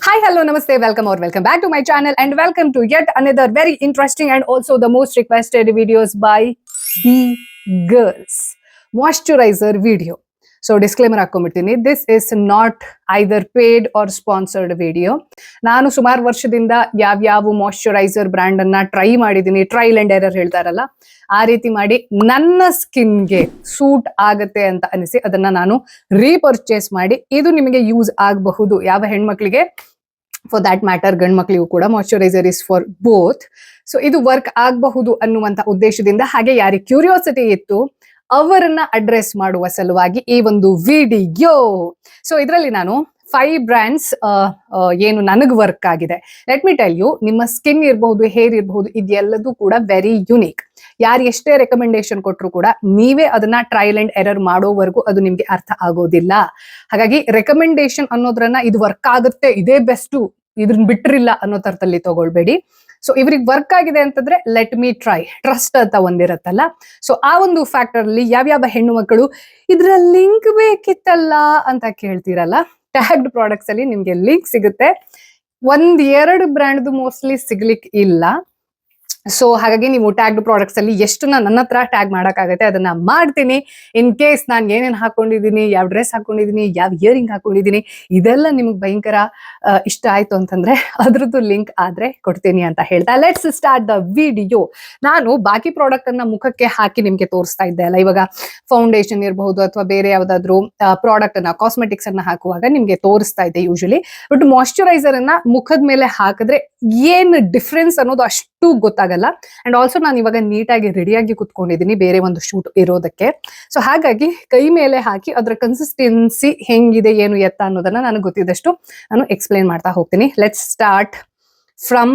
Hi, hello, namaste, welcome or welcome back to my channel and welcome to yet another very interesting and also the most requested videos by the girls. Moisturizer video. So disclaimer ಹಾಕೊಂಡ್ಬಿಡ್ತೀನಿ, this is not either paid or sponsored video. ನಾನು ಸುಮಾರು ವರ್ಷದಿಂದ ಯಾವ್ಯಾವ moisturiser brand ಅನ್ನ try ಮಾಡಿದ್ದೀನಿ, trail and error ಹೇಳ್ತಾರಲ್ಲ ಆ ರೀತಿ ಮಾಡಿ ನನ್ನ ಸ್ಕಿನ್ಗೆ ಸೂಟ್ ಆಗತ್ತೆ ಅಂತ ಅನಿಸಿ ಅದನ್ನ ನಾನು ರೀಪರ್ಚೇಸ್ ಮಾಡಿ ಇದು ನಿಮಗೆ ಯೂಸ್ ಆಗಬಹುದು. ಯಾವ ಹೆಣ್ಮಕ್ಳಿಗೆ, ಫಾರ್ ದ್ಯಾಟ್ ಮ್ಯಾಟರ್ ಗಂಡ್ ಮಕ್ಳಿಗೂ ಕೂಡ moisturiser is for both. So ಇದು ವರ್ಕ್ ಆಗಬಹುದು ಅನ್ನುವಂತ ಉದ್ದೇಶದಿಂದ, ಹಾಗೆ ಯಾರಿಗೆ ಕ್ಯೂರಿಯಾಸಿಟಿ ಇತ್ತು ಅವರನ್ನ ಅಡ್ರೆಸ್ ಮಾಡುವ ಸಲುವಾಗಿ ಈ ಒಂದು ವಿಡಿಯೋ. ಸೊ ಇದರಲ್ಲಿ ನಾನು 5 ಬ್ರ್ಯಾಂಡ್ಸ್ ಏನು ನನಗೆ ವರ್ಕ್ ಆಗಿದೆ. ಲೆಟ್ ಮಿ ಟೆಲ್ ಯು, ನಿಮ್ಮ ಸ್ಕಿನ್ ಇರಬಹುದು, ಹೇರ್ ಇರಬಹುದು, ಇದೆಲ್ಲದೂ ಕೂಡ ವೆರಿ ಯುನೀಕ್. ಯಾರು ಎಷ್ಟೇ ರೆಕಮೆಂಡೇಶನ್ ಕೊಟ್ಟರು ಕೂಡ ನೀವೇ ಅದನ್ನ ಟ್ರಯಲ್ ಅಂಡ್ ಎರರ್ ಮಾಡೋವರೆಗೂ ಅದು ನಿಮ್ಗೆ ಅರ್ಥ ಆಗೋದಿಲ್ಲ. ಹಾಗಾಗಿ ರೆಕಮೆಂಡೇಶನ್ ಅನ್ನೋದ್ರನ್ನ ಇದು ವರ್ಕ್ ಆಗುತ್ತೆ, ಇದೇ ಬೆಸ್ಟ್, ಇದ್ರನ್ನ ಬಿಟ್ರಿಲ್ಲ ಅನ್ನೋ ತರದಲ್ಲಿ ತಗೊಳ್ಬೇಡಿ. ಸೊ ಇವ್ರಿಗೆ ವರ್ಕ್ ಆಗಿದೆ ಅಂತಂದ್ರೆ ಲೆಟ್ ಮಿ ಟ್ರೈ, ಟ್ರಸ್ಟ್ ಅಂತ ಒಂದಿರತ್ತಲ್ಲ. ಸೊ ಆ ಒಂದು ಫ್ಯಾಕ್ಟರ್ ಅಲ್ಲಿ ಯಾವ್ಯಾವ ಹೆಣ್ಣು ಮಕ್ಕಳು ಇದ್ರ ಲಿಂಕ್ ಬೇಕಿತ್ತಲ್ಲ ಅಂತ ಕೇಳ್ತೀರಲ್ಲ, ಟ್ಯಾಗ್ಡ್ ಪ್ರಾಡಕ್ಟ್ಸ್ ಅಲ್ಲಿ ನಿಮ್ಗೆ ಲಿಂಕ್ ಸಿಗುತ್ತೆ. 1-2 ಬ್ರ್ಯಾಂಡ್ ಮೋಸ್ಟ್ಲಿ ಸಿಗ್ಲಿಕ್ಕೆ ಇಲ್ಲ. ಸೊ ಹಾಗಾಗಿ ನೀವು ಟ್ಯಾಗ್ಡ್ ಪ್ರಾಡಕ್ಟ್ಸ್ ಅಲ್ಲಿ ಎಷ್ಟು ನನ್ನ ಹತ್ರ ಟ್ಯಾಗ್ ಮಾಡಕ್ಕಾಗತ್ತೆ ಅದನ್ನ ಮಾಡ್ತೀನಿ. ಇನ್ ಕೇಸ್ ನಾನು ಏನೇನ್ ಹಾಕೊಂಡಿದೀನಿ, ಯಾವ ಡ್ರೆಸ್ ಹಾಕೊಂಡಿದೀನಿ, ಯಾವ ಇಯರಿಂಗ್ ಹಾಕೊಂಡಿದೀನಿ, ಇದೆಲ್ಲ ನಿಮ್ಗೆ ಭಯಂಕರ ಇಷ್ಟ ಆಯ್ತು ಅಂತಂದ್ರೆ ಅದ್ರದ್ದು ಲಿಂಕ್ ಆದ್ರೆ ಕೊಡ್ತೀನಿ ಅಂತ ಹೇಳ್ತಾ ಲೆಟ್ಸ್ ಸ್ಟಾರ್ಟ್ ದ ವಿಡಿಯೋ. ನಾನು ಬಾಕಿ ಪ್ರಾಡಕ್ಟ್ ಅನ್ನ ಮುಖಕ್ಕೆ ಹಾಕಿ ನಿಮ್ಗೆ ತೋರಿಸ್ತಾ ಇದ್ದೆ ಅಲ್ಲ, ಇವಾಗ ಫೌಂಡೇಶನ್ ಇರಬಹುದು ಅಥವಾ ಬೇರೆ ಯಾವ್ದಾದ್ರು ಪ್ರಾಡಕ್ಟ್ ಅನ್ನ, ಕಾಸ್ಮೆಟಿಕ್ಸ್ ಅನ್ನ ಹಾಕುವಾಗ ನಿಮ್ಗೆ ತೋರಿಸ್ತಾ ಇದ್ದೆ ಯೂಶಲಿ. ಬಟ್ ಮಾಯಿಶ್ಚರೈಸರ್ ಅನ್ನ ಮುಖದ ಮೇಲೆ ಹಾಕಿದ್ರೆ ಏನ್ ಡಿಫ್ರೆನ್ಸ್ ಅನ್ನೋದು ಅಷ್ಟು ಗೊತ್ತಾಗಲ್ಲ. ಅಂಡ್ ಆಲ್ಸೋ ನಾನು ಇವಾಗ ನೀಟಾಗಿ ರೆಡಿಯಾಗಿ ಕುತ್ಕೊಂಡಿದ್ದೀನಿ ಬೇರೆ ಒಂದು ಶೂಟ್ ಇರೋದಕ್ಕೆ. ಸೊ ಹಾಗಾಗಿ ಕೈ ಮೇಲೆ ಹಾಕಿ ಅದರ ಕನ್ಸಿಸ್ಟೆನ್ಸಿ ಹೆಂಗಿದೆ, ಏನು ಎತ್ತ ಅನ್ನೋದನ್ನ ನನಗೆ ಗೊತ್ತಿದ್ದಷ್ಟು ನಾನು ಎಕ್ಸ್ಪ್ಲೇನ್ ಮಾಡ್ತಾ ಹೋಗ್ತೀನಿ. ಲೆಟ್ಸ್ ಸ್ಟಾರ್ಟ್ ಫ್ರಮ್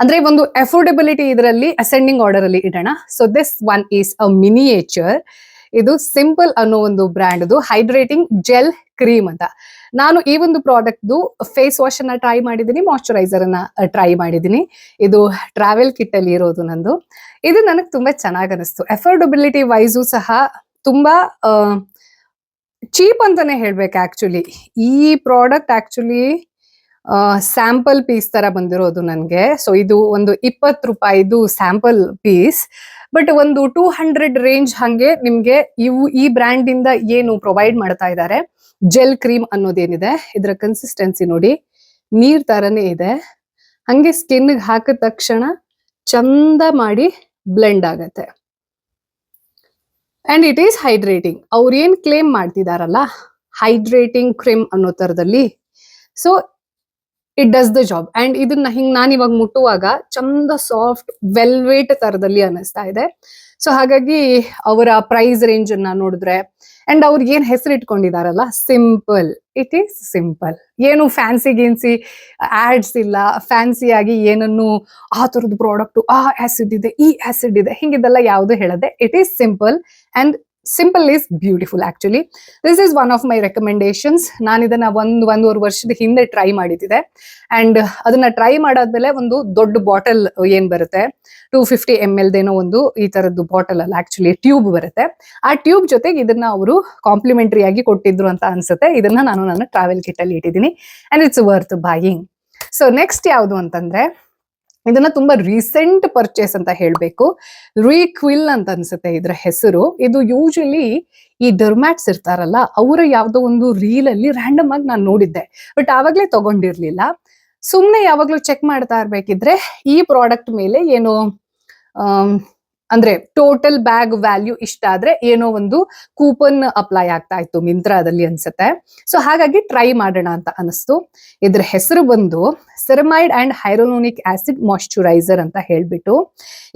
ಅಂದ್ರೆ ಒಂದು ಅಫೋರ್ಡೆಬಿಲಿಟಿ ಇದರಲ್ಲಿ ಅಸೆಂಡಿಂಗ್ ಆರ್ಡರ್ ಅಲ್ಲಿ ಇಡೋಣ. So this one is a miniature. ಇದು ಸಿಂಪಲ್ ಅನ್ನೋ ಒಂದು ಬ್ರ್ಯಾಂಡ್ದು ಹೈಡ್ರೇಟಿಂಗ್ ಜೆಲ್ ಕ್ರೀಮ್ ಅಂತ. ನಾನು ಈ ಒಂದು ಪ್ರಾಡಕ್ಟ್ ಫೇಸ್ ವಾಶ್ ಅನ್ನ ಟ್ರೈ ಮಾಡಿದ್ದೀನಿ, ಮಾಯಿಶ್ಚರೈಸರ್ ಅನ್ನ ಟ್ರೈ ಮಾಡಿದ್ದೀನಿ. ಇದು ಟ್ರಾವೆಲ್ ಕಿಟ್ ಅಲ್ಲಿ ಇರೋದು ನಂದು. ಇದು ನನಗೆ ತುಂಬಾ ಚೆನ್ನಾಗಿ ಅನಿಸ್ತು. ಅಫೋರ್ಡಬಿಲಿಟಿ ವೈಸು ಸಹ ತುಂಬಾ ಚೀಪ್ ಅಂತಾನೆ ಹೇಳ್ಬೇಕು. ಆಕ್ಚುಲಿ ಈ ಪ್ರಾಡಕ್ಟ್ ಆಕ್ಚುಲಿ ಸ್ಯಾಂಪಲ್ ಪೀಸ್ ತರ ಬಂದಿರೋದು ನನಗೆ. ಸೊ ಇದು ಒಂದು 20 ರೂಪಾಯಿದು ಸ್ಯಾಂಪಲ್ ಪೀಸ್. ಬಟ್ ಒಂದು 200 ರೇಂಜ್ ಹಂಗೆ ನಿಮ್ಗೆ ಈ ಬ್ರ್ಯಾಂಡ್ ಇಂದ ಏನು ಪ್ರೊವೈಡ್ ಮಾಡ್ತಾ ಇದ್ದಾರೆ, ಜೆಲ್ ಕ್ರೀಮ್ ಅನ್ನೋದೇನಿದೆ, ಇದರ ಕನ್ಸಿಸ್ಟೆನ್ಸಿ ನೋಡಿ ನೀರ್ ತರನೇ ಇದೆ. ಹಂಗೆ ಸ್ಕಿನ್ ಹಾಕಿದ ತಕ್ಷಣ ಚಂದ ಮಾಡಿ ಬ್ಲೆಂಡ್ ಆಗತ್ತೆ. And it is hydrating. ಅವ್ರು ಏನ್ ಕ್ಲೇಮ್ ಮಾಡ್ತಿದಾರಲ್ಲ ಹೈಡ್ರೇಟಿಂಗ್ ಕ್ರೀಮ್ ಅನ್ನೋ ತರದಲ್ಲಿ, so it does the job. And ಇದನ್ನ ಹಿಂಗ್ ನಾನು ಇವಾಗ ಮುಟ್ಟುವಾಗ ಚಂದ ಸಾಫ್ಟ್ ವೆಲ್ವೇಟ್ ತರದಲ್ಲಿ ಅನಿಸ್ತಾ ಇದೆ. ಸೊ ಹಾಗಾಗಿ ಅವರ ಪ್ರೈಸ್ ರೇಂಜ್ ಅನ್ನ ನೋಡಿದ್ರೆ, ಅಂಡ್ ಅವ್ರಿಗೆ ಏನ್ ಹೆಸರು ಇಟ್ಕೊಂಡಿದಾರಲ್ಲ, ಸಿಂಪಲ್, ಇಟ್ ಈಸ್ ಸಿಂಪಲ್. ಏನು ಫ್ಯಾನ್ಸಿ ಗಿನ್ಸಿ ಆಡ್ಸ್ ಇಲ್ಲ, ಫ್ಯಾನ್ಸಿ ಆಗಿ ಏನನ್ನು ಆ ತರದ ಪ್ರಾಡಕ್ಟ್, ಆ ಆಸಿಡ್ ಇದೆ, ಈ ಆಸಿಡ್ ಇದೆ, ಹಿಂಗಿದೆಲ್ಲ ಯಾವುದು ಹೇಳದೆ it is simple. And simple is beautiful. Actually this is one of my recommendations. ನಾನು ಇದನ್ನ 1-1.5 ವರ್ಷದ ಹಿಂದೆ ಟ್ರೈ ಮಾಡಿದ್ದೆ. ಅಂಡ್ ಅದನ್ನ ಟ್ರೈ ಮಾಡಾದ್ಮೇಲೆ ಒಂದು ದೊಡ್ಡ ಬಾಟಲ್ ಏನ್ ಬರುತ್ತೆ 250 ml ಏನೋ ಒಂದು ಈ ತರದ್ದು ಬಾಟಲ್ ಅಲ್ಲ, ಆಕ್ಚುಲಿ ಟ್ಯೂಬ್ ಬರುತ್ತೆ. ಆ ಟ್ಯೂಬ್ ಜೊತೆಗೆ ಇದನ್ನ ಅವರು ಕಾಂಪ್ಲಿಮೆಂಟರಿ ಆಗಿ ಕೊಟ್ಟಿದ್ರು ಅಂತ ಅನ್ಸುತ್ತೆ. ಇದನ್ನ ನಾನು ನನ್ನ ಟ್ರಾವೆಲ್ ಕಿಟ್ ಅಲ್ಲಿ ಇಟ್ಟಿದ್ದೀನಿ. And it's worth buying. So next ಯಾವುದು ಅಂತಂದ್ರೆ, ಇದನ್ನ ತುಂಬಾ ರೀಸೆಂಟ್ ಪರ್ಚೇಸ್ ಅಂತ ಹೇಳ್ಬೇಕು. ರೀಕ್ವಿಲ್ ಅಂತ ಅನ್ಸುತ್ತೆ ಇದ್ರ ಹೆಸರು. ಇದು ಯೂಶಲಿ ಈ ಡರ್ಮ್ಯಾಟ್ಸ್ ಇರ್ತಾರಲ್ಲ ಅವರ ಯಾವ್ದೋ ಒಂದು ರೀಲ್ ಅಲ್ಲಿ ರ್ಯಾಂಡಮ್ ಆಗಿ ನಾನು ನೋಡಿದ್ದೆ. ಬಟ್ ಆವಾಗ್ಲೇ ತಗೊಂಡಿರ್ಲಿಲ್ಲ. ಸುಮ್ನೆ ಯಾವಾಗ್ಲೂ ಚೆಕ್ ಮಾಡ್ತಾ ಇರ್ಬೇಕಿದ್ರೆ ಈ ಪ್ರಾಡಕ್ಟ್ ಮೇಲೆ ಏನು ಅಂದ್ರೆ ಟೋಟಲ್ ಬ್ಯಾಗ್ ವ್ಯಾಲ್ಯೂ ಇಷ್ಟ ಆದ್ರೆ ಏನೋ ಒಂದು ಕೂಪನ್ ಅಪ್ಲೈ ಆಗ್ತಾ ಇತ್ತು ಮಿಂತ್ರಾದಲ್ಲಿ ಅನ್ಸುತ್ತೆ. ಸೊ ಹಾಗಾಗಿ ಟ್ರೈ ಮಾಡೋಣ ಅಂತ ಅನಿಸ್ತು. ಇದ್ರ ಹೆಸರು ಬಂದು ಸೆರಮೈಡ್ ಅಂಡ್ ಹೈರೋಲೋನಿಕ್ ಆಸಿಡ್ ಮಾಯಿಶ್ಚರೈಸರ್ ಅಂತ ಹೇಳ್ಬಿಟ್ಟು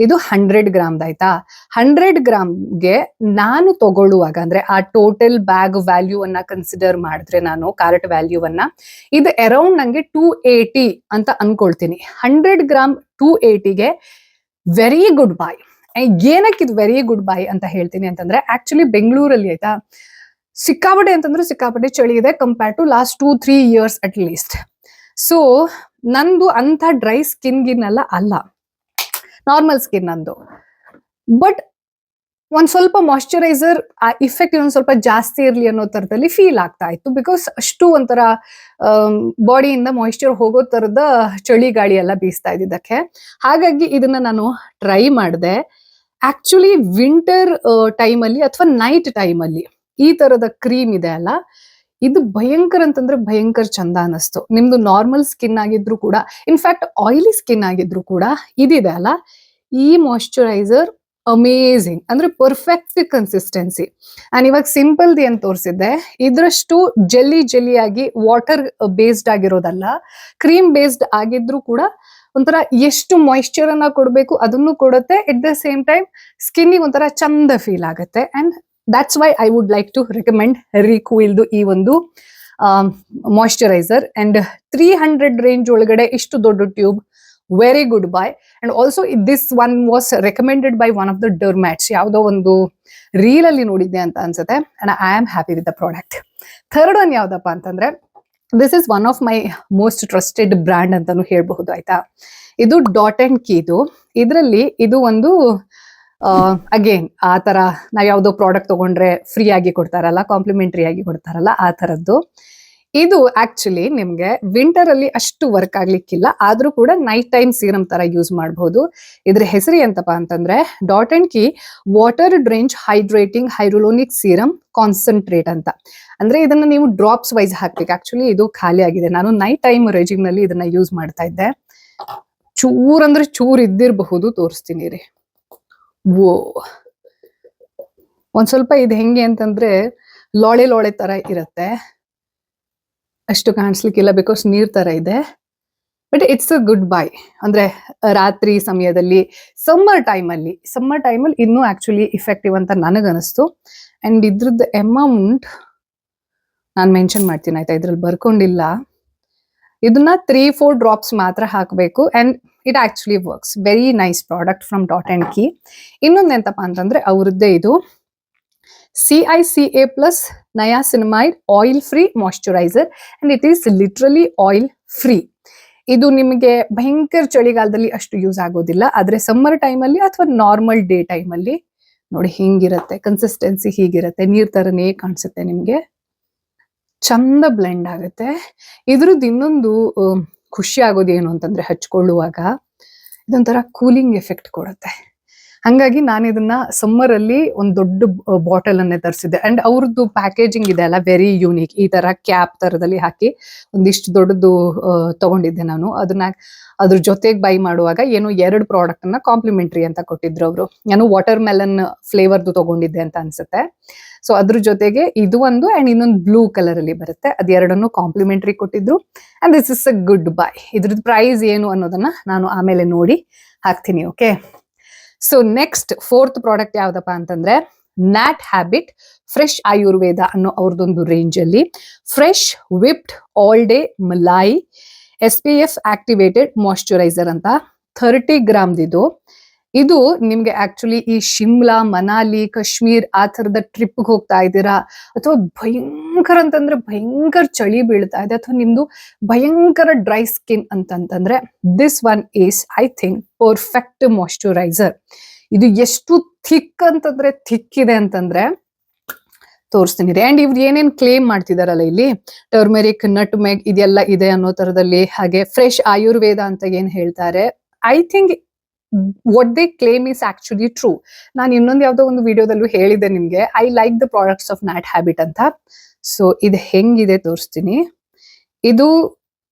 ಇದು 100 ಗ್ರಾಮ್ದು ಆಯ್ತಾ. 100 ಗ್ರಾಮ್ಗೆ ನಾನು ತಗೊಳ್ಳುವಾಗ ಅಂದ್ರೆ ಆ ಟೋಟಲ್ ಬ್ಯಾಗ್ ವ್ಯಾಲ್ಯೂ ಅನ್ನ ಕನ್ಸಿಡರ್ ಮಾಡಿದ್ರೆ, ನಾನು ಕಾರ್ಟ್ ವ್ಯಾಲ್ಯೂ ಅನ್ನ, ಇದು ಅರೌಂಡ್ ನಂಗೆ 280 ಅಂತ ಅನ್ಕೊಳ್ತೀನಿ. 100 ಗ್ರಾಮ್ 280ಗೆ ವೆರಿ ಗುಡ್ ಬೈ. ಏನಕ್ಕೆ ಇದು ವೆರಿ ಗುಡ್ ಬೈ ಅಂತ ಹೇಳ್ತೀನಿ ಅಂತಂದ್ರೆ, ಆಕ್ಚುಲಿ ಬೆಂಗಳೂರಲ್ಲಿ ಆಯ್ತಾ ಸಿಕ್ಕಾಪಟ್ಟೆ ಅಂತಂದ್ರೆ ಸಿಕ್ಕಾಪಟ್ಟೆ ಚಳಿ ಇದೆ compare to last 2-3 years at least. So ನಂದು ಅಂತ ಡ್ರೈ ಸ್ಕಿನ್ ಗಿನ್ನೆಲ್ಲ ಅಲ್ಲ, ನಾರ್ಮಲ್ ಸ್ಕಿನ್ ನಂದು. ಬಟ್ ಒಂದ್ ಸ್ವಲ್ಪ ಮಾಯಿಶ್ಚರೈಸರ್ ಆ ಇಫೆಕ್ಟ್ ಇನ್ನೊಂದ್ ಸ್ವಲ್ಪ ಜಾಸ್ತಿ ಇರ್ಲಿ ಅನ್ನೋ ತರದಲ್ಲಿ ಫೀಲ್ ಆಗ್ತಾ ಇತ್ತು. ಬಿಕಾಸ್ ಅಷ್ಟು ಒಂಥರ ಬಾಡಿಯಿಂದ ಮಾಯಿಶ್ಚರ್ ಹೋಗೋ ತರದ ಚಳಿ ಗಾಳಿ ಎಲ್ಲ ಬೀಸ್ತಾ ಇದ್ದಿದ್ದಕ್ಕೆ. ಹಾಗಾಗಿ ಇದನ್ನ ನಾನು ಟ್ರೈ ಮಾಡಿದೆ. ಆಕ್ಚುಲಿ ವಿಂಟರ್ ಟೈಮಲ್ಲಿ ಅಥವಾ ನೈಟ್ ಟೈಮಲ್ಲಿ ಈ ತರದ ಕ್ರೀಮ್ ಇದೆ ಅಲ್ಲ, ಇದು ಭಯಂಕರ ಅಂತಂದ್ರೆ ಭಯಂಕರ ಚಂದ ಅನಿಸ್ತು. ನಿಮ್ದು ನಾರ್ಮಲ್ ಸ್ಕಿನ್ ಆಗಿದ್ರು ಕೂಡ, ಇನ್ಫ್ಯಾಕ್ಟ್ ಆಯಿಲಿ ಸ್ಕಿನ್ ಆಗಿದ್ರು ಕೂಡ ಇದಿದೆ ಅಲ್ಲ, ಈ ಮಾಯಿಶ್ಚರೈಸರ್ ಅಮೇಝಿಂಗ್ ಅಂದ್ರೆ ಪರ್ಫೆಕ್ಟ್ ಕನ್ಸಿಸ್ಟೆನ್ಸಿ. ನಾನು ಇವಾಗ ಸಿಂಪಲ್ ದಿ ಅಂತ ತೋರಿಸಿದ್ದೆ, ಇದ್ರಷ್ಟು ಜೆಲ್ಲಿ ಆಗಿ ವಾಟರ್ ಬೇಸ್ಡ್ ಆಗಿರೋದಲ್ಲ, ಕ್ರೀಮ್ ಬೇಸ್ಡ್ ಆಗಿದ್ರು ಕೂಡ ಒಂಥರ ಎಷ್ಟು ಮಾಯಿಶ್ಚರ್ ಅನ್ನ ಕೊಡಬೇಕು ಅದನ್ನು ಕೊಡುತ್ತೆ. ಎಟ್ ದ ಸೇಮ್ ಟೈಮ್ ಸ್ಕಿನ್ನಿಗೆ ಒಂಥರ ಚಂದ ಫೀಲ್ ಆಗುತ್ತೆ. And that's why I would like to recommend Recoildu ಈ ಒಂದು ಮಾಯಿಶ್ಚರೈಸರ್. ಅಂಡ್ 300 ರೇಂಜ್ ಒಳಗಡೆ ಇಷ್ಟು ದೊಡ್ಡ tube, very good buy. And also this one was recommended by one of the dermats, ಯಾವುದೋ ಒಂದು ರೀಲ್ ಅಲ್ಲಿ ನೋಡಿದ್ದೆ ಅಂತ ಅನ್ಸುತ್ತೆ. And I am happy with the product. Third one ಯಾವ್ದಪ್ಪ ಅಂತಂದ್ರೆ, this is one of my most trusted brand ಅಂತಾನು ಹೇಳ್ಬಹುದು ಆಯ್ತಾ. ಇದು ಡಾಟ್ ಅಂಡ್ ಕೀದು. ಇದರಲ್ಲಿ ಇದು ಒಂದು ಅಗೇನ್ ಆ ತರ ನಾವ್ ಯಾವ್ದೋ ಪ್ರಾಡಕ್ಟ್ ತಗೊಂಡ್ರೆ ಫ್ರೀ ಆಗಿ ಕೊಡ್ತಾರಲ್ಲ, ಕಾಂಪ್ಲಿಮೆಂಟರಿ ಆಗಿ ಕೊಡ್ತಾರಲ್ಲ, ಆ ತರದ್ದು. ಇದು ಆಕ್ಚುಲಿ ನಿಮ್ಗೆ ವಿಂಟರ್ ಅಲ್ಲಿ ಅಷ್ಟು ವರ್ಕ್ ಆಗ್ಲಿಕ್ಕಿಲ್ಲ, ಆದ್ರೂ ಕೂಡ ನೈಟ್ ಟೈಮ್ ಸೀರಮ್ ತರ ಯೂಸ್ ಮಾಡಬಹುದು. ಇದ್ರ ಹೆಸರು ಎಂತಪ್ಪ ಅಂತಂದ್ರೆ Dot and Key water drench hydrating hyaluronic serum concentrate ಅಂತ. ಅಂದ್ರೆ ಇದನ್ನ ನೀವು ಡ್ರಾಪ್ಸ್ ವೈಸ್ ಹಾಕ್ಬೇಕು. ಆಕ್ಚುಲಿ ಇದು ಖಾಲಿ ಆಗಿದೆ. ನಾನು ನೈಟ್ ಟೈಮ್ ರೆಜಿಮ್ ನಲ್ಲಿ ಇದನ್ನ ಯೂಸ್ ಮಾಡ್ತಾ ಇದ್ದೆ. ಚೂರ್ ಅಂದ್ರೆ ಚೂರ್ ಇದ್ದಿರಬಹುದು, ತೋರಿಸ್ತೀನಿ ರೀ. ಓ, ಒಂದ್ ಸ್ವಲ್ಪ ಇದು ಹೆಂಗೆ ಅಂತಂದ್ರೆ ಲೋಳೆ ತರ ಇರುತ್ತೆ, ಅಷ್ಟು ಕಾಣಿಸ್ಲಿಕ್ಕಿಲ್ಲ ಬಿಕಾಸ್ ನೀರ್ ತರ ಇದೆ. But it's a good buy. ಅಂದ್ರೆ ರಾತ್ರಿ ಸಮಯದಲ್ಲಿ ಸಮ್ಮರ್ ಟೈಮಲ್ಲಿ ಇನ್ನೂ ಆಕ್ಚುಲಿ ಇಫೆಕ್ಟಿವ್ ಅಂತ ನನಗನಿಸ್ತು. ಅಂಡ್ ಇದ್ರದ್ದು ಅಮೌಂಟ್ ನಾನು ಮೆನ್ಷನ್ ಮಾಡ್ತೀನಿ ಆಯ್ತಾ, ಇದ್ರಲ್ಲಿ ಬರ್ಕೊಂಡಿಲ್ಲ. ಇದನ್ನ 3-4 ಡ್ರಾಪ್ಸ್ ಮಾತ್ರ ಹಾಕಬೇಕು. And it actually works. Very nice product from Dot and Key. ಇನ್ನೊಂದು ಎಂತಪ್ಪ ಅಂತಂದ್ರೆ ಅವ್ರದ್ದೇ ಇದು CICA+ niacinamide oil free moisturiser. And it is literally oil free. ಇದು ನಿಮಗೆ ಭಯಂಕರ ಚಳಿಗಾಲದಲ್ಲಿ ಅಷ್ಟು ಯೂಸ್ ಆಗೋದಿಲ್ಲ, ಆದ್ರೆ ಸಮ್ಮರ್ ಟೈಮಲ್ಲಿ ಅಥವಾ ನಾರ್ಮಲ್ ಡೇ ಟೈಮಲ್ಲಿ ನೋಡಿ ಹಿಂಗಿರುತ್ತೆ, ಕನ್ಸಿಸ್ಟೆನ್ಸಿ ಹೀಗಿರುತ್ತೆ, ನೀರ್ ತರನೇ ಕಾಣಿಸುತ್ತೆ ನಿಮ್ಗೆ, ಚಂದ ಬ್ಲೆಂಡ್ ಆಗುತ್ತೆ. ಇದ್ರದ್ದು ಇನ್ನೊಂದು ಖುಷಿ ಆಗೋದು ಏನು ಅಂತಂದ್ರೆ ಹಚ್ಕೊಳ್ಳುವಾಗ ಇದೊಂಥರ ಕೂಲಿಂಗ್ ಎಫೆಕ್ಟ್ ಕೊಡುತ್ತೆ. ಹಂಗಾಗಿ ನಾನು ಇದನ್ನ ಸಮ್ಮರ್ ಅಲ್ಲಿ ಒಂದು ದೊಡ್ಡ ಬಾಟಲ್ ಅನ್ನೇ ತರಿಸಿದ್ದೆ. ಅಂಡ್ ಅವ್ರದ್ದು ಪ್ಯಾಕೇಜಿಂಗ್ ಇದೆ ಅಲ್ಲ, ವೆರಿ ಯೂನಿಕ್. ಈ ತರ ಕ್ಯಾಪ್ ತರದಲ್ಲಿ ಹಾಕಿ ಒಂದಿಷ್ಟು ದೊಡ್ಡದು ತಗೊಂಡಿದ್ದೆ ನಾನು. ಅದನ್ನ ಅದ್ರ ಜೊತೆಗೆ ಬೈ ಮಾಡುವಾಗ ಏನು 2 ಪ್ರಾಡಕ್ಟ್ ಅನ್ನ ಕಾಂಪ್ಲಿಮೆಂಟರಿ ಅಂತ ಕೊಟ್ಟಿದ್ರು ಅವರು. ನಾನು ವಾಟರ್ ಮೆಲನ್ ಫ್ಲೇವರ್ದು ತಗೊಂಡಿದ್ದೆ ಅಂತ ಅನ್ಸುತ್ತೆ. ಸೊ ಅದ್ರ ಜೊತೆಗೆ ಇದು ಒಂದು ಅಂಡ್ ಇನ್ನೊಂದು ಬ್ಲೂ ಕಲರ್ ಅಲ್ಲಿ ಬರುತ್ತೆ, ಅದೆರಡನ್ನು ಕಾಂಪ್ಲಿಮೆಂಟರಿ ಕೊಟ್ಟಿದ್ರು. And this is a good by. ಇದ್ರದ್ದು ಪ್ರೈಸ್ ಏನು ಅನ್ನೋದನ್ನ ನಾನು ಆಮೇಲೆ ನೋಡಿ ಹಾಕ್ತೀನಿ. Okay, so next 4th product ಯಾವ್ದಪ್ಪ ಅಂತಂದ್ರೆ ನ್ಯಾಟ್ ಹ್ಯಾಬಿಟ್ ಫ್ರೆಶ್ ಆಯುರ್ವೇದ ಅನ್ನೋ ಅವ್ರದ್ದೊಂದು ರೇಂಜ್ ಅಲ್ಲಿ fresh whipped all day malai SPF activated moisturiser ಅಂತ 30 ಗ್ರಾಮ್ದಿದು. ಇದು ನಿಮ್ಗೆ ಆಕ್ಚುಲಿ ಈ ಶಿಮ್ಲಾ, ಮನಾಲಿ, ಕಾಶ್ಮೀರ್ ಆ ತರದ ಟ್ರಿಪ್ಗೆ ಹೋಗ್ತಾ ಇದ್ದೀರಾ, ಅಥವಾ ಭಯಂಕರ ಅಂತಂದ್ರೆ ಭಯಂಕರ ಚಳಿ ಬೀಳ್ತಾ ಇದೆ, ಅಥವಾ ನಿಮ್ದು ಭಯಂಕರ ಡ್ರೈ ಸ್ಕಿನ್ ಅಂತಂತಂದ್ರೆ this one is I think perfect moisturiser. ಇದು ಎಷ್ಟು ಥಿಕ್ ಅಂತಂದ್ರೆ ಥಿಕ್ ಇದೆ ಅಂತಂದ್ರೆ ತೋರಿಸ್ತೀನಿ ರೀ. ಅಂಡ್ ಇವ್ರು ಏನೇನ್ ಕ್ಲೇಮ್ ಮಾಡ್ತಿದಾರಲ್ಲ ಇಲ್ಲಿ, ಟರ್ಮೆರಿಕ್, ನಟ್ ಮೆಗ್ ಇದೆಲ್ಲ ಇದೆ ಅನ್ನೋ ತರದಲ್ಲಿ, ಹಾಗೆ ಫ್ರೆಶ್ ಆಯುರ್ವೇದ ಅಂತ ಏನ್ ಹೇಳ್ತಾರೆ, I think what they claim is actually true. ನಾನು ಇನ್ನೊಂದು ಯಾವ್ದೋ ಒಂದು ವಿಡಿಯೋದಲ್ಲೂ ಹೇಳಿದ್ದೆ ನಿಮ್ಗೆ, I like the products of Nat Habit ಅಂತ. ಸೊ ಇದು ಹೆಂಗಿದೆ ತೋರಿಸ್ತೀನಿ. ಇದು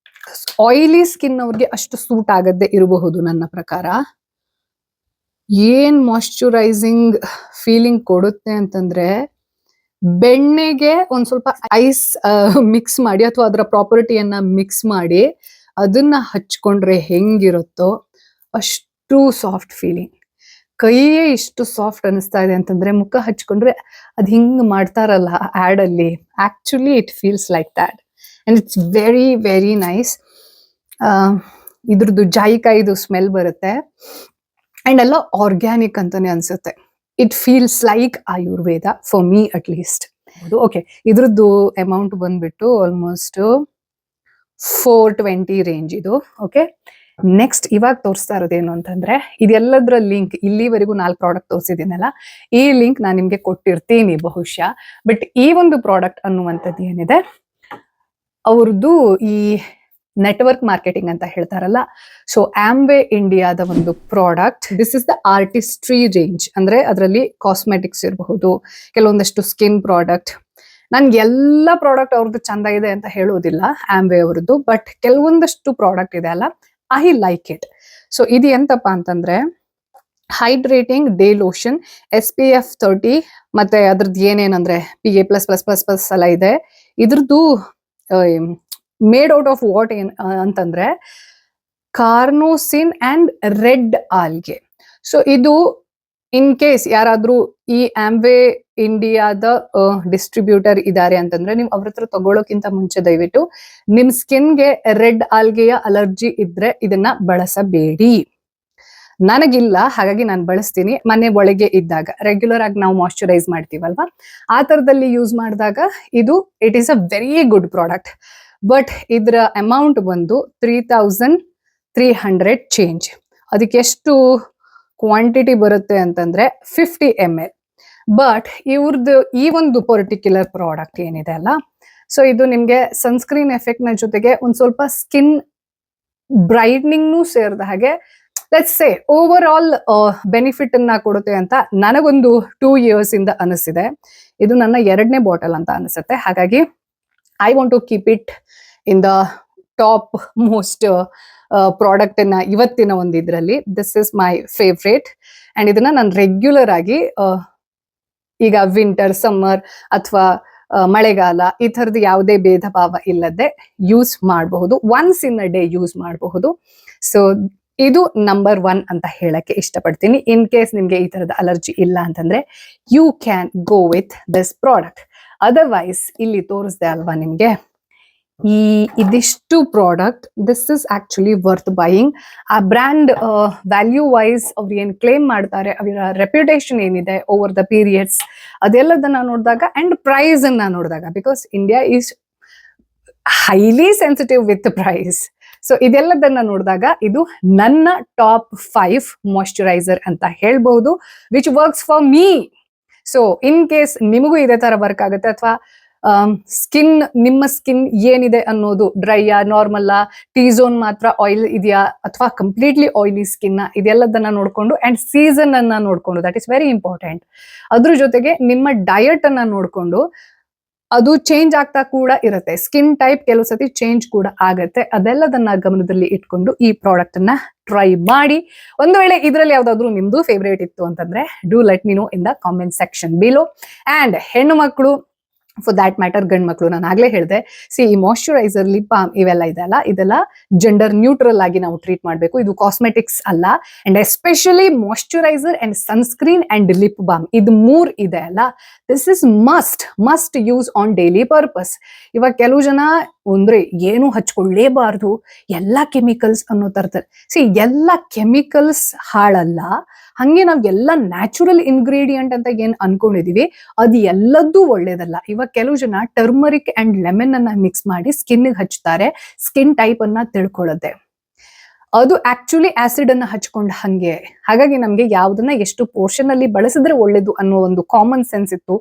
ಆಯಿಲಿ ಸ್ಕಿನ್ ಅವ್ರಿಗೆ ಅಷ್ಟು ಸೂಟ್ ಆಗದೆ ಇರಬಹುದು ನನ್ನ ಪ್ರಕಾರ. ಏನ್ ಮಾಯಿಶ್ಚರೈಸಿಂಗ್ ಫೀಲಿಂಗ್ ಕೊಡುತ್ತೆ ಅಂತಂದ್ರೆ, ಬೆಣ್ಣೆಗೆ ಒಂದ್ ಸ್ವಲ್ಪ ಐಸ್ ಮಿಕ್ಸ್ ಮಾಡಿ ಅಥವಾ ಅದರ ಪ್ರಾಪರ್ಟಿಯನ್ನ ಮಿಕ್ಸ್ ಮಾಡಿ ಅದನ್ನ ಹಚ್ಕೊಂಡ್ರೆ ಹೆಂಗಿರುತ್ತೋ ಅಷ್ಟು ಸಾಫ್ಟ್ ಫೀಲಿಂಗ್. ಕೈಯೇ ಇಷ್ಟು ಸಾಫ್ಟ್ ಅನಿಸ್ತಾ ಇದೆ ಅಂತಂದ್ರೆ ಮುಖ ಹಚ್ಕೊಂಡ್ರೆ ಅದ್ ಹಿಂಗ್ ಮಾಡ್ತಾರಲ್ಲ ಆಡ್ ಅಲ್ಲಿ, actually it feels like that. And it's very very nice. ಇದ್ರದ್ದು ಜಾಯಿಕಾಯಿದು ಸ್ಮೆಲ್ ಬರುತ್ತೆ ಅಂಡ್ ಎಲ್ಲ ಆರ್ಗ್ಯಾನಿಕ್ ಅಂತಾನೆ ಅನ್ಸುತ್ತೆ. It feels like Ayurveda for me at least. Okay, ಇದ್ರದ್ದು ಅಮೌಂಟ್ ಬಂದ್ಬಿಟ್ಟು ಆಲ್ಮೋಸ್ಟ್ 420 ರೇಂಜ್ ಇದು. ಓಕೆ, ನೆಕ್ಸ್ಟ್ ಇವಾಗ ತೋರಿಸ್ತಾ ಇರೋದೇನು ಅಂತಂದ್ರೆ, ಇದೆಲ್ಲದರ ಲಿಂಕ್ ಇಲ್ಲಿವರೆಗೂ 4 ಪ್ರಾಡಕ್ಟ್ ತೋರಿಸಿದ್ದೀನಲ್ಲ, ಈ ಲಿಂಕ್ ನಾನು ನಿಮ್ಗೆ ಕೊಟ್ಟಿರ್ತೀನಿ ಬಹುಶಃ. ಬಟ್ ಈ ಒಂದು ಪ್ರಾಡಕ್ಟ್ ಅನ್ನುವಂಥದ್ದು ಏನಿದೆ, ಅವ್ರದ್ದು ಈ ನೆಟ್ವರ್ಕ್ ಮಾರ್ಕೆಟಿಂಗ್ ಅಂತ ಹೇಳ್ತಾರಲ್ಲ, ಸೊ ಆಮ್ವೆ ಇಂಡಿಯಾದ ಒಂದು product. This is the artistry range. ಅಂದ್ರೆ ಅದರಲ್ಲಿ ಕಾಸ್ಮೆಟಿಕ್ಸ್ ಇರಬಹುದು, ಕೆಲವೊಂದಷ್ಟು ಸ್ಕಿನ್ ಪ್ರಾಡಕ್ಟ್. ನನ್ಗೆ ಎಲ್ಲ ಪ್ರಾಡಕ್ಟ್ ಅವ್ರದ್ದು ಚಂದ ಇದೆ ಅಂತ ಹೇಳೋದಿಲ್ಲ ಆಮ್ವೆ ಅವ್ರದ್ದು, ಬಟ್ ಕೆಲವೊಂದಷ್ಟು ಪ್ರಾಡಕ್ಟ್ ಇದೆ ಅಲ್ಲ, ಐ ಲೈಕ್ ಇಟ್. ಸೊ ಇದು ಎಂತಪ್ಪ ಅಂತಂದ್ರೆ, ಹೈಡ್ರೇಟಿಂಗ್ ಡೇ ಲೋಷನ್ SPF 30, ಮತ್ತೆ ಅದ್ರದ್ದು ಏನೇನಂದ್ರೆ PA++++ ಎಲ್ಲ ಇದೆ. ಇದ್ರದ್ದು ಮೇಡ್ ಔಟ್ ಆಫ್ ವಾಟ್ ಅಂತಂದ್ರೆ ಕಾರ್ನೋಸಿನ್ ಅಂಡ್ ರೆಡ್ ಆಲ್ಗೆ. ಸೊ ಇದು ಇನ್ ಕೇಸ್ ಯಾರಾದ್ರೂ ಈ ಆಮ್ವೆ ಇಂಡಿಯಾದ ಡಿಸ್ಟ್ರಿಬ್ಯೂಟರ್ ಇದ್ದಾರೆ ಅಂತಂದ್ರೆ, ನೀವು ಅವ್ರ ಹತ್ರ ತಗೊಳ್ಳೋಕ್ಕಿಂತ ಮುಂಚೆ ದಯವಿಟ್ಟು ನಿಮ್ ಸ್ಕಿನ್ಗೆ ರೆಡ್ ಆಲ್ಗೆಯ ಅಲರ್ಜಿ ಇದ್ರೆ ಇದನ್ನ ಬಳಸಬೇಡಿ. ನನಗಿಲ್ಲ, ಹಾಗಾಗಿ ನಾನು ಬಳಸ್ತೀನಿ. ಮನೆ ಒಳಗೆ ಇದ್ದಾಗ ರೆಗ್ಯುಲರ್ ಆಗಿ ನಾವು ಮಾಯಶ್ಚರೈಸ್ ಮಾಡ್ತೀವಲ್ವಾ, ಆ ತರದಲ್ಲಿ ಯೂಸ್ ಮಾಡಿದಾಗ ಇದು it is a very good product. But ಇದರ ಅಮೌಂಟ್ ಬಂದು 3300 ಚೇಂಜ್. ಅದಕ್ಕೆ ಎಷ್ಟು ಕ್ವಾಂಟಿಟಿ ಬರುತ್ತೆ ಅಂತಂದ್ರೆ 50 ml. ಬಟ್ ಇವ್ರದ್ದು ಈ ಒಂದು ಪರ್ಟಿಕ್ಯುಲರ್ ಪ್ರಾಡಕ್ಟ್ ಏನಿದೆ ಅಲ್ಲ, ಸೊ ಇದು ನಿಮ್ಗೆ ಸನ್ಸ್ಕ್ರೀನ್ ಎಫೆಕ್ಟ್ ನ ಜೊತೆಗೆ ಒಂದ್ ಸ್ವಲ್ಪ ಸ್ಕಿನ್ ಬ್ರೈಟ್ನಿಂಗ್ ಸೇರಿದ ಹಾಗೆ, let's say over all benefit ಅನ್ನ ಕೊಡುತ್ತೆ ಅಂತ ನನಗೊಂದು 2 years ಇಂದ ಅನಿಸಿದೆ. ಇದು ನನ್ನ 2ನೇ ಬಾಟಲ್ ಅಂತ ಅನಿಸುತ್ತೆ. ಹಾಗಾಗಿ I want to keep it in the top most product ಅನ್ನ ಇವತ್ತಿನ ಒಂದು ಇದ್ರಲ್ಲಿ. This is my favourite. And ಇದನ್ನ ನಾನು ರೆಗ್ಯುಲರ್ ಆಗಿ ಈಗ ವಿಂಟರ್, ಸಮ್ಮರ್ ಅಥವಾ ಮಳೆಗಾಲ ಈ ಥರದ್ದು ಯಾವುದೇ ಭೇದ ಭಾವ ಇಲ್ಲದೆ ಯೂಸ್ ಮಾಡಬಹುದು. Once in a day use ಮಾಡಬಹುದು. ಸೊ ಇದು ನಂಬರ್ 1 ಅಂತ ಹೇಳಕ್ಕೆ ಇಷ್ಟಪಡ್ತೀನಿ. ಇನ್ ಕೇಸ್ ನಿಮ್ಗೆ ಈ ತರದ ಅಲರ್ಜಿ ಇಲ್ಲ ಅಂತಂದ್ರೆ you can go with this product. Otherwise ಇಲ್ಲಿ ತೋರಿಸ್ದೆ ಅಲ್ವಾ ನಿಮ್ಗೆ ಇದಿಷ್ಟು product, this is actually worth buying. ಆ ಬ್ರ್ಯಾಂಡ್ ವ್ಯಾಲ್ಯೂ ವೈಸ್ ಅವ್ರು ಏನ್ ಕ್ಲೇಮ್ ಮಾಡ್ತಾರೆ, ಅವರ ರೆಪ್ಯುಟೇಷನ್ ಏನಿದೆ ಓವರ್ ದ ಪೀರಿಯಡ್ಸ್, ಅದೆಲ್ಲದನ್ನ ನೋಡಿದಾಗ ಅಂಡ್ ಪ್ರೈಸ್ ಅನ್ನ ನೋಡಿದಾಗ, because India is highly sensitive with price. So ಇದೆಲ್ಲದನ್ನ ನೋಡಿದಾಗ ಇದು ನನ್ನ ಟಾಪ್ 5 ಮಾಯಶ್ಚರೈಸರ್ ಅಂತ ಹೇಳ್ಬಹುದು, which works for me. So in case ನಿಮಗೂ ಇದೇ ತರ ವರ್ಕ್ ಆಗುತ್ತೆ, ಅಥವಾ ಸ್ಕಿನ್, ನಿಮ್ಮ ಸ್ಕಿನ್ ಏನಿದೆ ಅನ್ನೋದು, ಡ್ರೈಯಾ, ನಾರ್ಮಲ್, ಟಿ ಝೋನ್ ಮಾತ್ರ ಆಯಿಲ್ ಇದೆಯಾ ಅಥವಾ ಕಂಪ್ಲೀಟ್ಲಿ ಆಯಿಲಿ ಸ್ಕಿನ್, ಇದೆಲ್ಲದನ್ನ ನೋಡ್ಕೊಂಡು ಅಂಡ್ ಸೀಸನ್ ಅನ್ನ ನೋಡ್ಕೊಂಡು, ದಟ್ ಇಸ್ ವೆರಿ ಇಂಪಾರ್ಟೆಂಟ್. ಅದ್ರ ಜೊತೆಗೆ ನಿಮ್ಮ ಡಯಟ್ ಅನ್ನ ನೋಡ್ಕೊಂಡು, ಅದು ಚೇಂಜ್ ಆಗ್ತಾ ಕೂಡ ಇರುತ್ತೆ. ಸ್ಕಿನ್ ಟೈಪ್ ಕೆಲವು ಸತಿ ಚೇಂಜ್ ಕೂಡ ಆಗತ್ತೆ. ಅದೆಲ್ಲದನ್ನ ಗಮನದಲ್ಲಿ ಇಟ್ಕೊಂಡು ಈ ಪ್ರಾಡಕ್ಟ್ ಅನ್ನ ಟ್ರೈ ಮಾಡಿ. ಒಂದು ವೇಳೆ ಇದರಲ್ಲಿ ಯಾವ್ದಾದ್ರು ನಿಮ್ದು ಫೇವ್ರೇಟ್ ಇತ್ತು ಅಂತಂದ್ರೆ do let me no in the comment section below. And ಹೆಣ್ಣು ಮಕ್ಕಳು, ಫಾರ್ ದ್ಯಾಟ್ ಮ್ಯಾಟರ್ ಗಂಡ್ ಮಕ್ಕಳು, ನಾನು ಆಗ್ಲೇ ಹೇಳಿದೆ, ಈ ಮಾಯಶ್ಚರೈಸರ್, ಲಿಪ್ ಬಾಮ್ ಇವೆಲ್ಲ ಇದೆಲ್ಲ, ಇದೆಲ್ಲ ಜೆಂಡರ್ ನ್ಯೂಟ್ರಲ್ ಆಗಿ ನಾವು ಟ್ರೀಟ್ ಮಾಡಬೇಕು. ಇದು ಕಾಸ್ಮೆಟಿಕ್ಸ್ ಅಲ್ಲ. And especially moisturiser and sunscreen and lip balm, ಇದು 3 ಇದೆ ಅಲ್ಲ, this is must use on daily purpose. ಇವಾಗ ಕೆಲವು ಜನ ಅಂದ್ರೆ ಏನು ಹಚ್ಕೊಳ್ಳೇಬಾರ್ದು, ಎಲ್ಲ ಕೆಮಿಕಲ್ಸ್ ಅನ್ನೋ ತರ್ತಾರೆ. ಎಲ್ಲ ಕೆಮಿಕಲ್ಸ್ ಹಾಳಲ್ಲ, ಹಂಗೆ ನಾವ್ ಎಲ್ಲ ನ್ಯಾಚುರಲ್ ಇಂಗ್ರೀಡಿಯಂಟ್ ಅಂತ ಏನ್ ಅನ್ಕೊಂಡಿದೀವಿ ಅದು ಎಲ್ಲದೂ ಒಳ್ಳೇದಲ್ಲ. ಇವಾಗ ಕೆಲವು ಜನ ಟರ್ಮರಿಕ್ ಅಂಡ್ ಲೆಮನ್ ಅನ್ನ ಮಿಕ್ಸ್ ಮಾಡಿ ಸ್ಕಿನ್ ಹಚ್ತಾರೆ, ಸ್ಕಿನ್ ಟೈಪ್ ಅನ್ನ ತಿಳ್ಕೊಳ್ಳುತ್ತೆ. ಅದು ಆಕ್ಚುಲಿ ಆಸಿಡ್ ಅನ್ನ ಹಚ್ಕೊಂಡ್ ಹಂಗೆ. ಹಾಗಾಗಿ ನಮ್ಗೆ ಯಾವ್ದನ್ನ ಎಷ್ಟು ಪೋರ್ಷನ್ ಅಲ್ಲಿ ಬಳಸಿದ್ರೆ ಒಳ್ಳೇದು ಅನ್ನೋ ಒಂದು ಕಾಮನ್ ಸೆನ್ಸ್ ಇತ್ತು,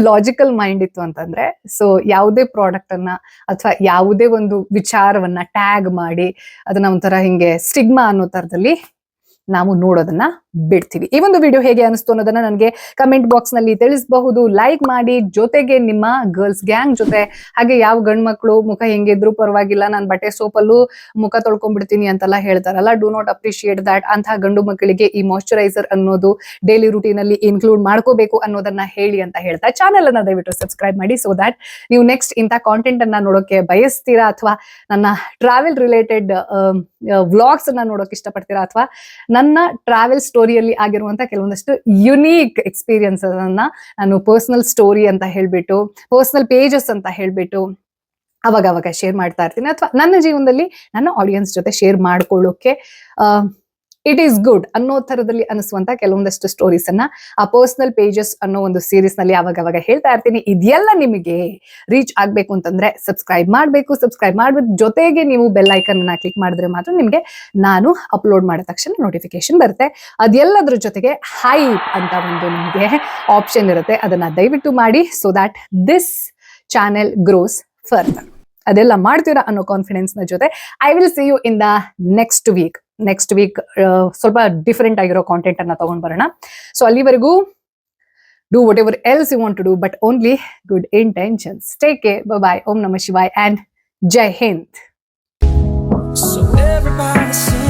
ಲಾಜಿಕಲ್ ಮೈಂಡ್ ಇತ್ತು ಅಂತಂದ್ರೆ, ಸೊ ಯಾವುದೇ ಪ್ರಾಡಕ್ಟ್ ಅನ್ನ ಅಥವಾ ಯಾವುದೇ ಒಂದು ವಿಚಾರವನ್ನ ಟ್ಯಾಗ್ ಮಾಡಿ ಅದನ್ನ ಒಂಥರ ಹಿಂಗೆ ಸ್ಟಿಗ್ಮಾ ಅನ್ನೋ ತರದಲ್ಲಿ ನಾವು ನೋಡೋದನ್ನ ಬಿಡ್ತೀವಿ. ಈ ಒಂದು ವಿಡಿಯೋ ಹೇಗೆ ಅನಿಸ್ತು ಅನ್ನೋದನ್ನ ನನಗೆ ಕಮೆಂಟ್ ಬಾಕ್ಸ್ ನಲ್ಲಿ ತಿಳಿಸಬಹುದು. ಲೈಕ್ ಮಾಡಿ, ಜೊತೆಗೆ ನಿಮ್ಮ ಗರ್ಲ್ಸ್ ಗ್ಯಾಂಗ್ ಜೊತೆ, ಹಾಗೆ ಯಾವ ಗಂಡ್ ಮಕ್ಳು ಮುಖ ಹೆಂಗಿದ್ರು ಪರವಾಗಿಲ್ಲ, ನಾನು ಬಟ್ಟೆ ಸೋಪಲ್ಲೂ ಮುಖ ತೊಳ್ಕೊಂಡ್ಬಿಡ್ತೀನಿ ಅಂತೆಲ್ಲ ಹೇಳ್ತಾರಲ್ಲ, ಡೂ ನಾಟ್ ಅಪ್ರಿಶಿಯೇಟ್ ದಟ್. ಅಂತಹ ಗಂಡು ಮಕ್ಕಳಿಗೆ ಈ ಮಾಯಶ್ಚರೈಸರ್ ಅನ್ನೋದು ಡೈಲಿ ರೂಟೀನ್ ಅಲ್ಲಿ ಇನ್ಕ್ಲೂಡ್ ಮಾಡ್ಕೋಬೇಕು ಅನ್ನೋದನ್ನ ಹೇಳಿ ಅಂತ ಹೇಳ್ತಾ ಚಾನೆಲ್ ಅನ್ನ ದಯವಿಟ್ಟು ಸಬ್ಸ್ಕ್ರೈಬ್ ಮಾಡಿ, ಸೊ ದಟ್ ನೀವು ನೆಕ್ಸ್ಟ್ ಇಂಥ ಕಾಂಟೆಂಟ್ ಅನ್ನ ನೋಡೋಕೆ ಬಯಸ್ತೀರಾ, ಅಥವಾ ನನ್ನ ಟ್ರಾವೆಲ್ ರಿಲೇಟೆಡ್ ವ್ಲಾಗ್ಸ್ ಅನ್ನ ನೋಡೋಕೆ ಇಷ್ಟಪಡ್ತೀರಾ, ಅಥವಾ ನನ್ನ ಟ್ರಾವೆಲ್ ಸ್ಟೋರಿಯಲ್ಲಿ ಆಗಿರುವಂತ ಕೆಲವೊಂದಷ್ಟು ಯುನೀಕ್ ಎಕ್ಸ್ಪೀರಿಯನ್ಸಸ್ ಅನ್ನ ನಾನು ಪರ್ಸನಲ್ ಸ್ಟೋರಿ ಅಂತ ಹೇಳ್ಬಿಟ್ಟು, ಪರ್ಸನಲ್ ಪೇಜಸ್ ಅಂತ ಹೇಳ್ಬಿಟ್ಟು ಅವಾಗ ಶೇರ್ ಮಾಡ್ತಾ ಇರ್ತೀನಿ, ಅಥವಾ ನನ್ನ ಜೀವನದಲ್ಲಿ ನನ್ನ ಆಡಿಯನ್ಸ್ ಜೊತೆ ಶೇರ್ ಮಾಡ್ಕೊಳ್ಳೋಕೆ ಇಟ್ ಈಸ್ ಗುಡ್ ಅನ್ನೋ ಥರದಲ್ಲಿ ಅನಿಸುವಂತ ಕೆಲವೊಂದಷ್ಟು ಸ್ಟೋರೀಸ್ ಅನ್ನ ಆ ಪರ್ಸನಲ್ ಪೇಜಸ್ ಅನ್ನೋ ಒಂದು ಸೀರೀಸ್ ನಲ್ಲಿ ಅವಾಗ ಹೇಳ್ತಾ ಇರ್ತೀನಿ. ಇದೆಲ್ಲ ನಿಮಗೆ ರೀಚ್ ಆಗ್ಬೇಕು ಅಂತಂದ್ರೆ ಸಬ್ಸ್ಕ್ರೈಬ್ ಮಾಡ್ಬಿಟ್ಟು ಜೊತೆಗೆ ನೀವು ಬೆಲ್ ಐಕನ್ ಅನ್ನ ಕ್ಲಿಕ್ ಮಾಡಿದ್ರೆ ಮಾತ್ರ ನಿಮ್ಗೆ ನಾನು ಅಪ್ಲೋಡ್ ಮಾಡಿದ ತಕ್ಷಣ ನೋಟಿಫಿಕೇಶನ್ ಬರುತ್ತೆ. ಅದೆಲ್ಲದ್ರ ಜೊತೆಗೆ ಹೈಪ್ ಅಂತ ಒಂದು ನಿಮಗೆ ಆಪ್ಷನ್ ಇರುತ್ತೆ, ಅದನ್ನ ದಯವಿಟ್ಟು ಮಾಡಿ, so that this channel grows further. ಅದೆಲ್ಲ ಮಾಡ್ತೀರಾ ಅನ್ನೋ ಕಾನ್ಫಿಡೆನ್ಸ್ ನ ಜೊತೆ I will see you in the next week. ಸ್ವಲ್ಪ ಡಿಫರೆಂಟ್ ಆಗಿರೋ ಕಾಂಟೆಂಟ್ ಅನ್ನ ತಗೊಂಡ್ ಬರೋಣ. ಸೊ ಅಲ್ಲಿವರೆಗೂ do whatever else you want to do, but only good intentions. Take care, bye. ಓಂ ನಮಃ ಶಿವಾಯ ಅಂಡ್ ಜೈ ಹಿಂದ್. So everybody sing.